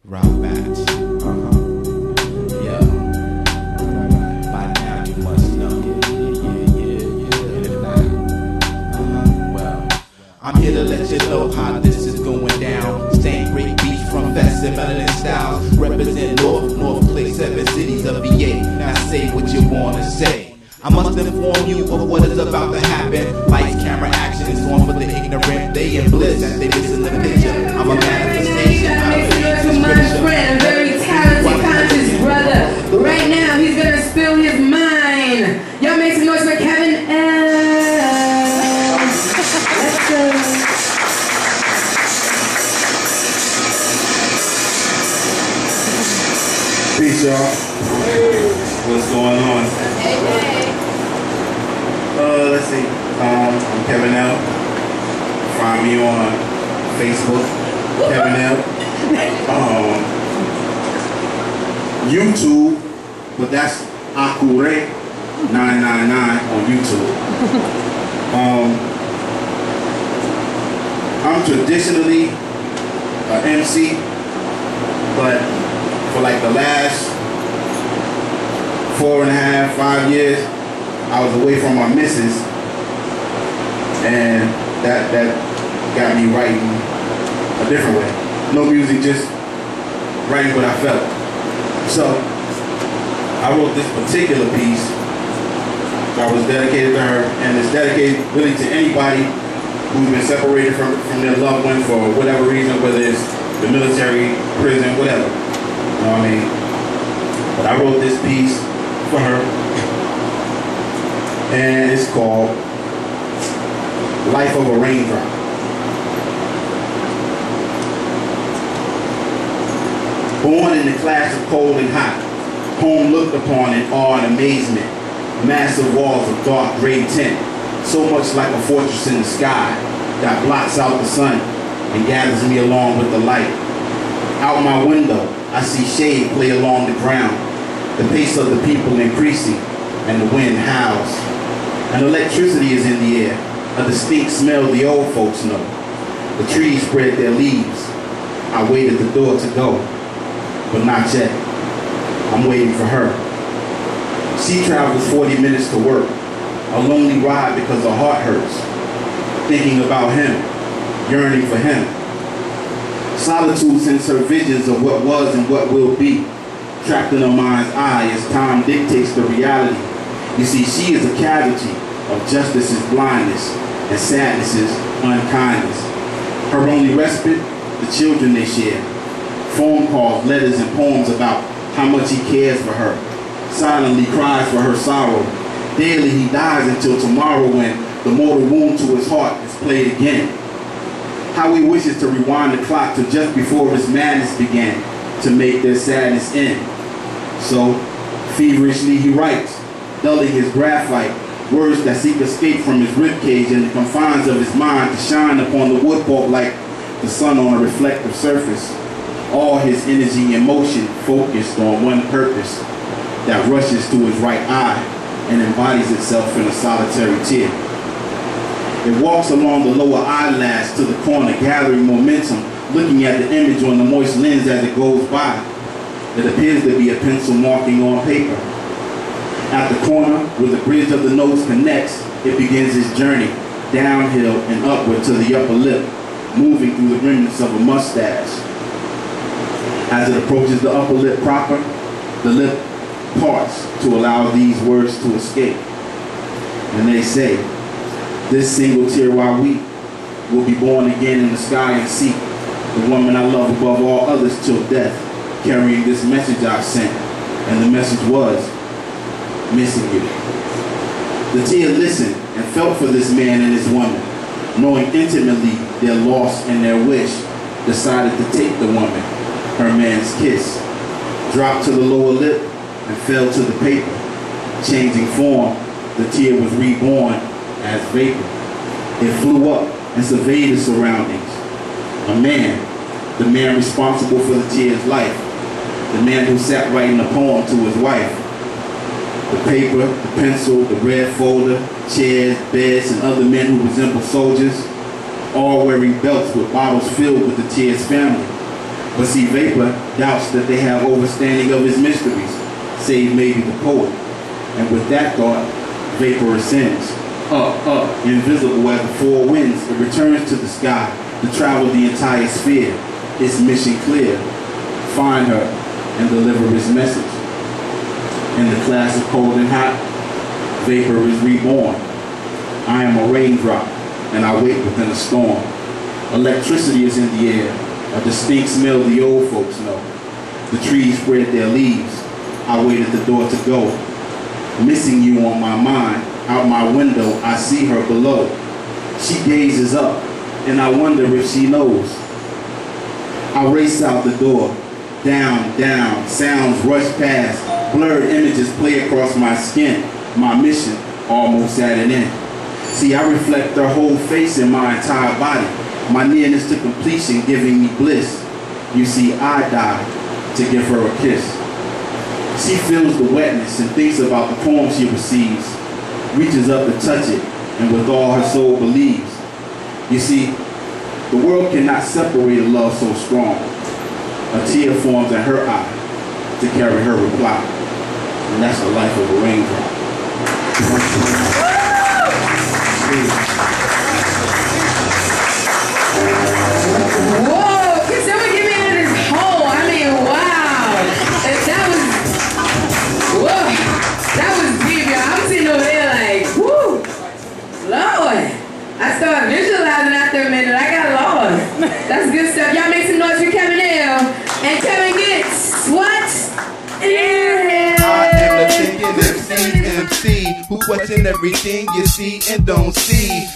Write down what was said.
Rock batch. Yeah. By now you must know. Yeah. And if not, well, I'm here to let you know how this is going down. Staying great beats from festive melanin styles. Represent North Place, 7 cities of VA. Now say what you wanna say. I must inform you of what is about to happen. Lights, camera, action is on for the ignorant. They in bliss as they listen to the picture. I'm a manifestation. I'm my friend, a very talented, conscious brother. Right now, he's gonna spill his mind. Y'all make some noise for KevinEL. Let's go. Peace, y'all. What's going on? Let's see. I'm KevinEL. Find me on Facebook, KevinEL. YouTube, but that's Akure 999 on YouTube. I'm traditionally an MC, but for like the last 4.5, 5 years, I was away from my missus, and that got me writing a different way. No music, just writing what I felt. So I wrote this particular piece that was dedicated to her, and it's dedicated really to anybody who's been separated from their loved one for whatever reason, whether it's the military, prison, whatever. You know what I mean? But I wrote this piece for her, and it's called Life of a Raindrop. Born in the clash of cold and hot, home looked upon in awe and amazement, massive walls of dark gray tint, so much like a fortress in the sky that blocks out the sun and gathers me along with the light. Out my window, I see shade play along the ground, the pace of the people increasing, and the wind howls. And electricity is in the air, a distinct smell the old folks know. The trees spread their leaves. I wait at the door to go, but not yet. I'm waiting for her. She travels 40 minutes to work, a lonely ride because her heart hurts, thinking about him, yearning for him. Solitude sends her visions of what was and what will be, trapped in her mind's eye as time dictates the reality. You see, she is a casualty of justice's blindness and sadness's unkindness. Her only respite, the children they share. Phone calls, letters, and poems about how much he cares for her. Silently cries for her sorrow. Daily he dies until tomorrow when the mortal wound to his heart is played again. How he wishes to rewind the clock to just before his madness began to make their sadness end. So, feverishly he writes, dulling his graphite, words that seek escape from his ribcage and the confines of his mind to shine upon the wood pulp like the sun on a reflective surface. All his energy and motion focused on one purpose that rushes to his right eye and embodies itself in a solitary tear. It walks along the lower eyelash to the corner, gathering momentum, looking at the image on the moist lens as it goes by. It appears to be a pencil marking on paper. At the corner, where the bridge of the nose connects, it begins its journey, downhill and upward to the upper lip, moving through the remnants of a mustache. As it approaches the upper lip proper, the lip parts to allow these words to escape. And they say, this single tear while weep will be born again in the sky and seek the woman I love above all others till death, carrying this message I've sent. And the message was, missing you. The tear listened and felt for this man and this woman, knowing intimately their loss and their wish, decided to take the woman, her man's kiss, dropped to the lower lip and fell to the paper. Changing form, the tear was reborn as vapor. It flew up and surveyed the surroundings. A man, the man responsible for the tear's life, the man who sat writing a poem to his wife. The paper, the pencil, the red folder, chairs, beds, and other men who resemble soldiers, all wearing belts with bottles filled with the tear's family. But see, Vapor doubts that they have overstanding of his mysteries, save maybe the poet. And with that thought, Vapor ascends, up, invisible as the four winds. It returns to the sky to travel the entire sphere. Its mission clear: find her and deliver his message. In the class of cold and hot, Vapor is reborn. I am a raindrop, and I wait within a storm. Electricity is in the air, a distinct smell the old folks know. The trees spread their leaves. I wait at the door to go. Missing you on my mind, out my window I see her below. She gazes up, and I wonder if she knows. I race out the door, down, sounds rush past, blurred images play across my skin. My mission almost at an end. See, I reflect her whole face in my entire body, my nearness to completion giving me bliss. You see, I die to give her a kiss. She feels the wetness and thinks about the poem she receives, reaches up to touch it, and with all her soul believes. You see, the world cannot separate a love so strong. A tear forms in her eye to carry her reply. And that's the life of a raindrop. Whoa, can someone give me this hole? I mean, wow. That was deep, y'all. I'm sitting over there like, whoo, Lord. I started visualizing after a minute. I got lost. That's good stuff. Y'all make some noise for KevinEL. And Kevin gets what? Inhale. I am the thinking MC who question everything you see and don't see.